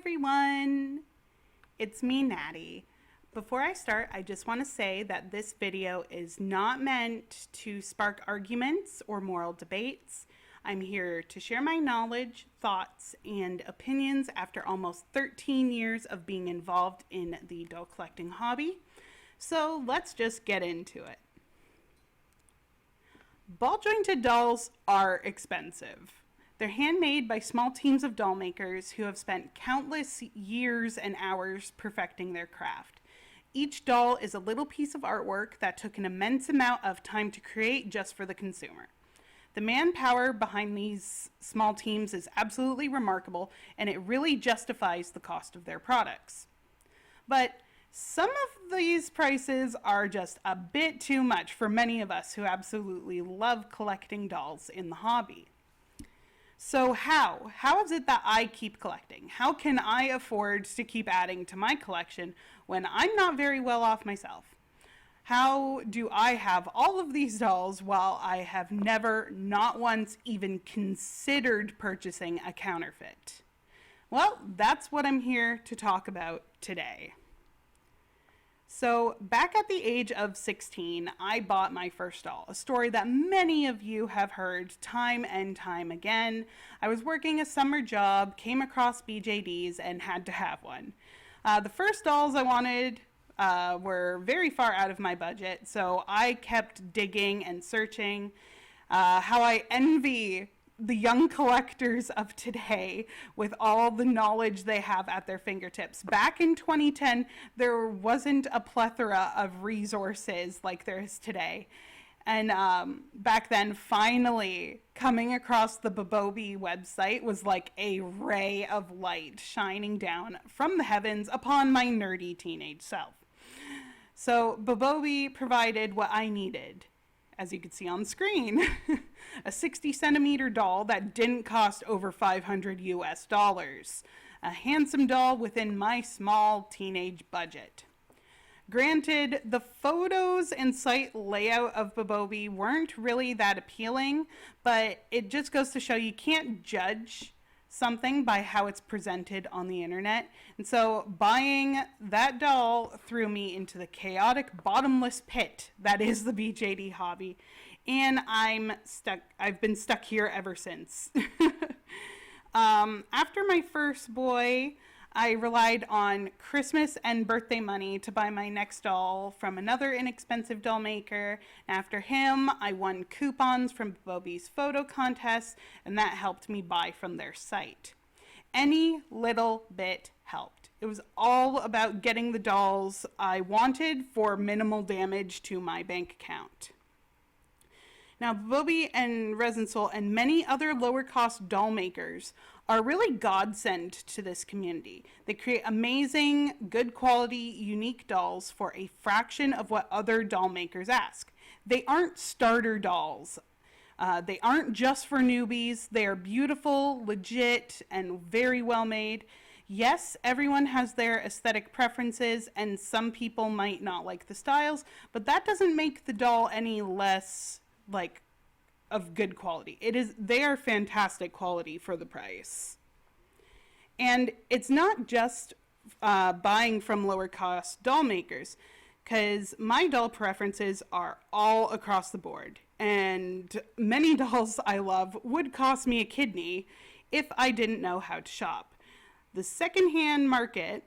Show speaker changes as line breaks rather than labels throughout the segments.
everyone, it's me, Natty. Before I start, I just want to say that this video is not meant to spark arguments or moral debates. I'm here to share my knowledge, thoughts, and opinions after almost 13 years of being involved in the doll collecting hobby. So let's just get into it. Ball jointed dolls are expensive. They're handmade by small teams of doll makers who have spent countless years and hours perfecting their craft. Each doll is a little piece of artwork that took an immense amount of time to create just for the consumer. The manpower behind these small teams is absolutely remarkable, and it really justifies the cost of their products. But some of these prices are just a bit too much for many of us who absolutely love collecting dolls in the hobby. So how is it that I keep collecting? How can I afford to keep adding to my collection when I'm not very well off myself? How do I have all of these dolls while I have never, not once, even considered purchasing a counterfeit? Well, that's what I'm here to talk about today. So back at the age of 16, I bought my first doll, a story that many of you have heard time and time again. I was working a summer job, came across BJDs, and had to have one. The first dolls I wanted were very far out of my budget, so I kept digging and searching. How I envy the young collectors of today with all the knowledge they have at their fingertips. Back in 2010, there wasn't a plethora of resources like there is today. And back then, finally, coming across the BJDs website was like a ray of light shining down from the heavens upon my nerdy teenage self. So BJDs provided what I needed. As you can see on screen, a 60 centimeter doll that didn't cost over $500 US, a handsome doll within my small teenage budget. Granted, the photos and site layout of BJDs weren't really that appealing, but it just goes to show you can't judge something by how it's presented on the internet. And so buying that doll threw me into the chaotic bottomless pit that is the BJD hobby, and I've been stuck here ever since. After my first boy, I relied on Christmas and birthday money to buy my next doll from another inexpensive doll maker. After him, I won coupons from BJDs photo contests, and that helped me buy from their site. Any little bit helped. It was all about getting the dolls I wanted for minimal damage to my bank account. Now, BJD and Resin Soul and many other lower-cost doll makers are really godsend to this community. They create amazing, good quality, unique dolls for a fraction of what other doll makers ask. They aren't starter dolls. They aren't just for newbies. They are beautiful, legit, and very well made. Yes, everyone has their aesthetic preferences, and some people might not like the styles, but that doesn't make the doll any less of good quality. They are fantastic quality for the price. And it's not just buying from lower cost doll makers, because my doll preferences are all across the board. And many dolls I love would cost me a kidney if I didn't know how to shop. The secondhand market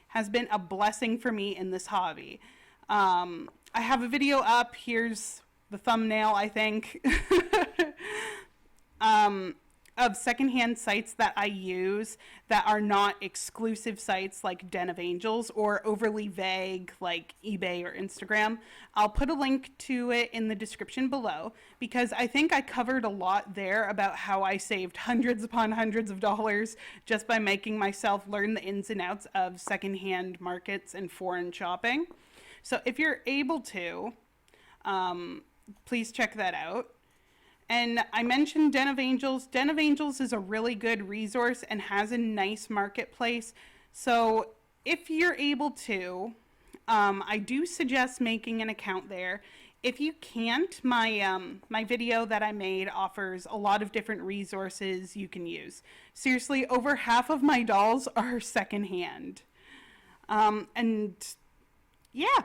has been a blessing for me in this hobby. I have a video up. Here's the thumbnail, I think, of secondhand sites that I use that are not exclusive sites like Den of Angels or overly vague like eBay or Instagram. I'll put a link to it in the description below because I think I covered a lot there about how I saved hundreds upon hundreds of dollars just by making myself learn the ins and outs of secondhand markets and foreign shopping. So if you're able to, please check that out. And I mentioned Den of Angels. Den of Angels is a really good resource and has a nice marketplace. So if you're able to, I do suggest making an account there. If you can't, my video that I made offers a lot of different resources you can use. Seriously, over half of my dolls are secondhand. And yeah,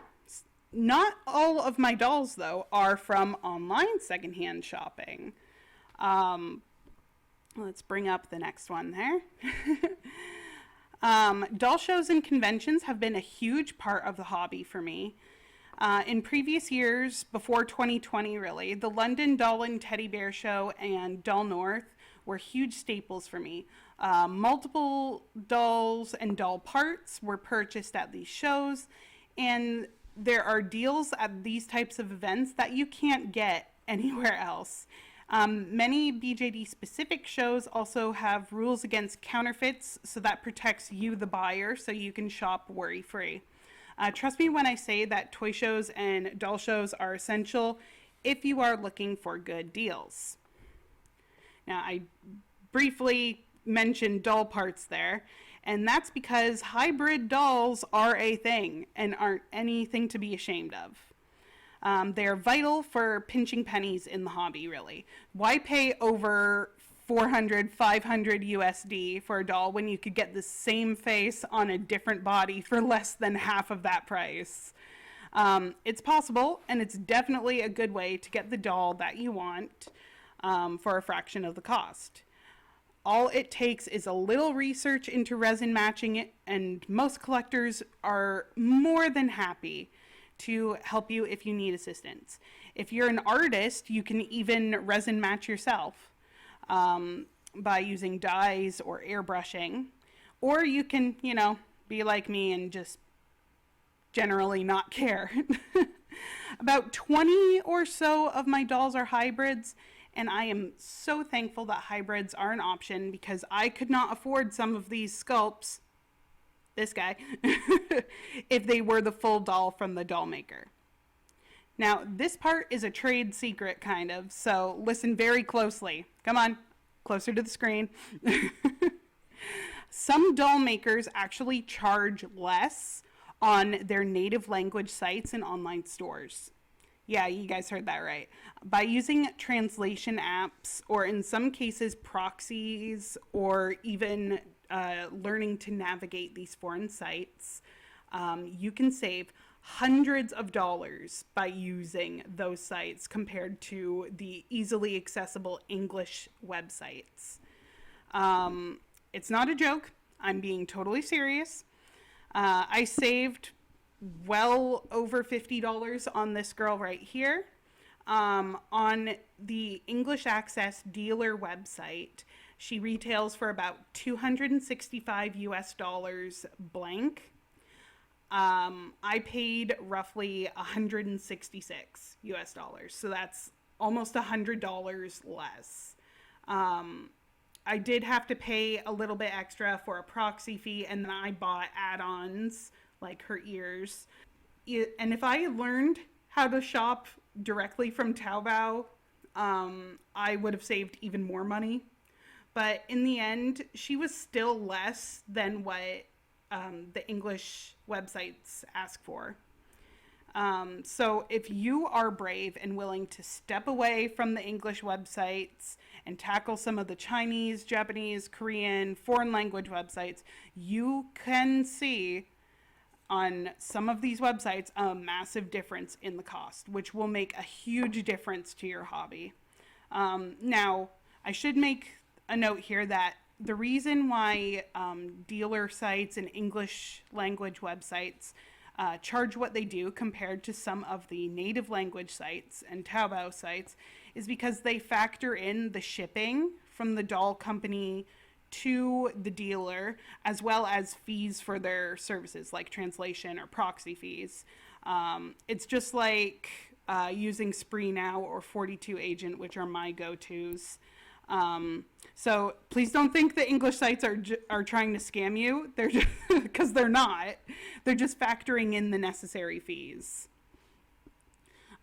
not all of my dolls, though, are from online secondhand shopping. Let's bring up the next one there. Doll shows and conventions have been a huge part of the hobby for me. In previous years, before 2020 really, the London Doll and Teddy Bear Show and Doll North were huge staples for me. Multiple dolls and doll parts were purchased at these shows, and there are deals at these types of events that you can't get anywhere else. Many BJD specific shows also have rules against counterfeits, so that protects you, the buyer, so you can shop worry-free. Trust me when I say that toy shows and doll shows are essential if you are looking for good deals. Now, I briefly mentioned doll parts there, and that's because hybrid dolls are a thing and aren't anything to be ashamed of. They are vital for pinching pennies in the hobby, really. Why pay over 400, 500 USD for a doll when you could get the same face on a different body for less than half of that price? It's possible, and it's definitely a good way to get the doll that you want for a fraction of the cost. All it takes is a little research into resin matching it, and most collectors are more than happy to help you if you need assistance. If you're an artist, you can even resin match yourself by using dyes or airbrushing. Or you can, be like me and just generally not care. About 20 or so of my dolls are hybrids, and I am so thankful that hybrids are an option because I could not afford some of these sculpts, this guy, if they were the full doll from the doll maker. Now, this part is a trade secret, kind of, so listen very closely. Come on, closer to the screen. Some doll makers actually charge less on their native language sites and online stores. Yeah, you guys heard that right. By using translation apps, or in some cases proxies, or even learning to navigate these foreign sites, you can save hundreds of dollars by using those sites compared to the easily accessible English websites. It's not a joke. I'm being totally serious. I saved well over $50 on this girl right here. On the English Access dealer website, she retails for about $265 US blank. I paid roughly $166 US, so that's almost $100 less. I did have to pay a little bit extra for a proxy fee, and then I bought add-ons like her ears. And if I learned how to shop directly from Taobao, I would have saved even more money. But in the end, she was still less than what the English websites ask for. So if you are brave and willing to step away from the English websites and tackle some of the Chinese, Japanese, Korean, foreign language websites, you can see on some of these websites a massive difference in the cost, which will make a huge difference to your hobby. Now, I should make a note here that the reason why dealer sites and English language websites charge what they do compared to some of the native language sites and Taobao sites is because they factor in the shipping from the doll company to the dealer, as well as fees for their services like translation or proxy fees. It's just like using Spree Now or 42 Agent, which are my go-tos. So please don't think the English sites are trying to scam you. They're just, because they're not. They're just factoring in the necessary fees.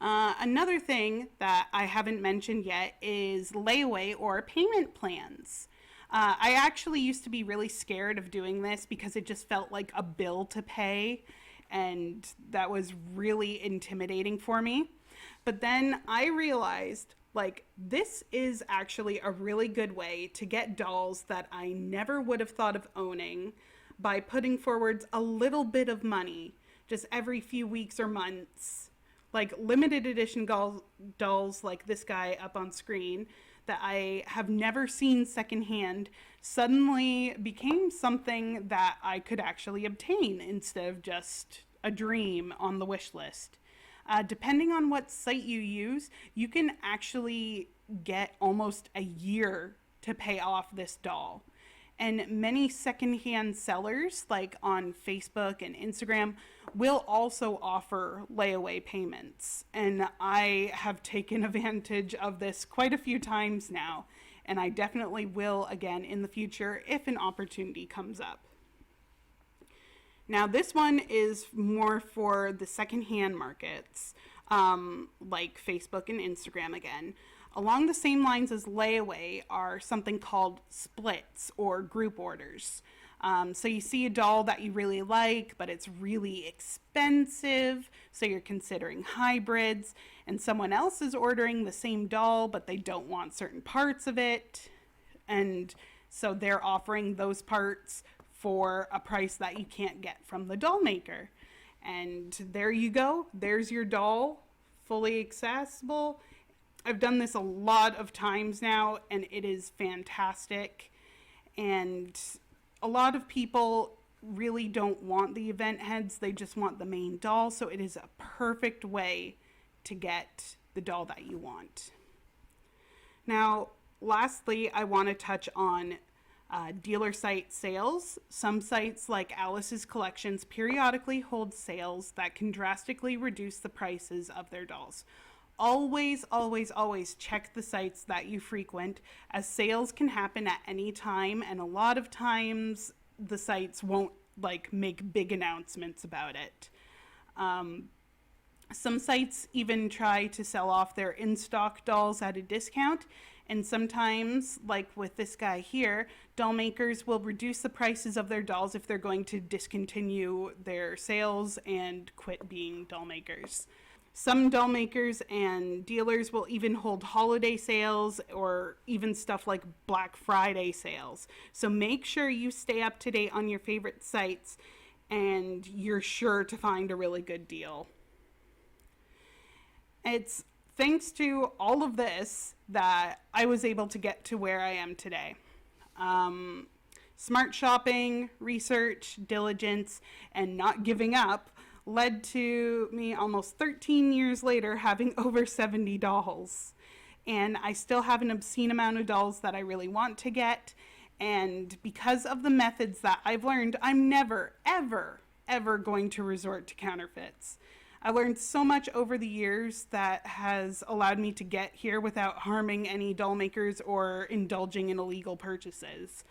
Another thing that I haven't mentioned yet is layaway or payment plans. I actually used to be really scared of doing this because it just felt like a bill to pay, and that was really intimidating for me. But then I realized, like, this is actually a really good way to get dolls that I never would have thought of owning by putting forwards a little bit of money just every few weeks or months. Like limited edition dolls like this guy up on screen that I have never seen secondhand suddenly became something that I could actually obtain instead of just a dream on the wish list. Depending on what site you use, you can actually get almost a year to pay off this doll. And many secondhand sellers, like on Facebook and Instagram, will also offer layaway payments. And I have taken advantage of this quite a few times now, and I definitely will again in the future if an opportunity comes up. Now, this one is more for the secondhand markets, like Facebook and Instagram again. Along the same lines as layaway are something called splits or group orders. So you see a doll that you really like, but it's really expensive, so you're considering hybrids, and someone else is ordering the same doll, but they don't want certain parts of it, and so they're offering those parts for a price that you can't get from the doll maker. And there you go. There's your doll, fully accessible. I've done this a lot of times now, and it is fantastic. And a lot of people really don't want the event heads. They just want the main doll. So it is a perfect way to get the doll that you want. Now, lastly, I want to touch on dealer site sales. Some sites like Alice's Collections periodically hold sales that can drastically reduce the prices of their dolls. Always, always, always check the sites that you frequent, as sales can happen at any time, and a lot of times the sites won't like make big announcements about it. Some sites even try to sell off their in-stock dolls at a discount, and sometimes, like with this guy here, doll makers will reduce the prices of their dolls if they're going to discontinue their sales and quit being doll makers. Some doll makers and dealers will even hold holiday sales or even stuff like Black Friday sales. So make sure you stay up to date on your favorite sites, and you're sure to find a really good deal. It's thanks to all of this that I was able to get to where I am today. Smart shopping, research, diligence, and not giving up led to me almost 13 years later having over 70 dolls. And I still have an obscene amount of dolls that I really want to get. And because of the methods that I've learned, I'm never, ever, ever going to resort to counterfeits. I learned so much over the years that has allowed me to get here without harming any doll makers or indulging in illegal purchases.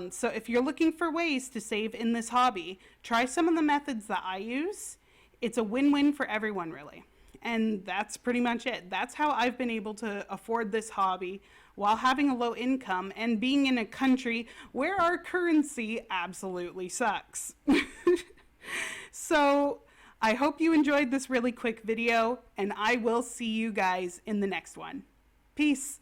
So if you're looking for ways to save in this hobby, try some of the methods that I use. It's a win-win for everyone, really. And that's pretty much it. That's how I've been able to afford this hobby while having a low income and being in a country where our currency absolutely sucks. So I hope you enjoyed this really quick video, and I will see you guys in the next one. Peace.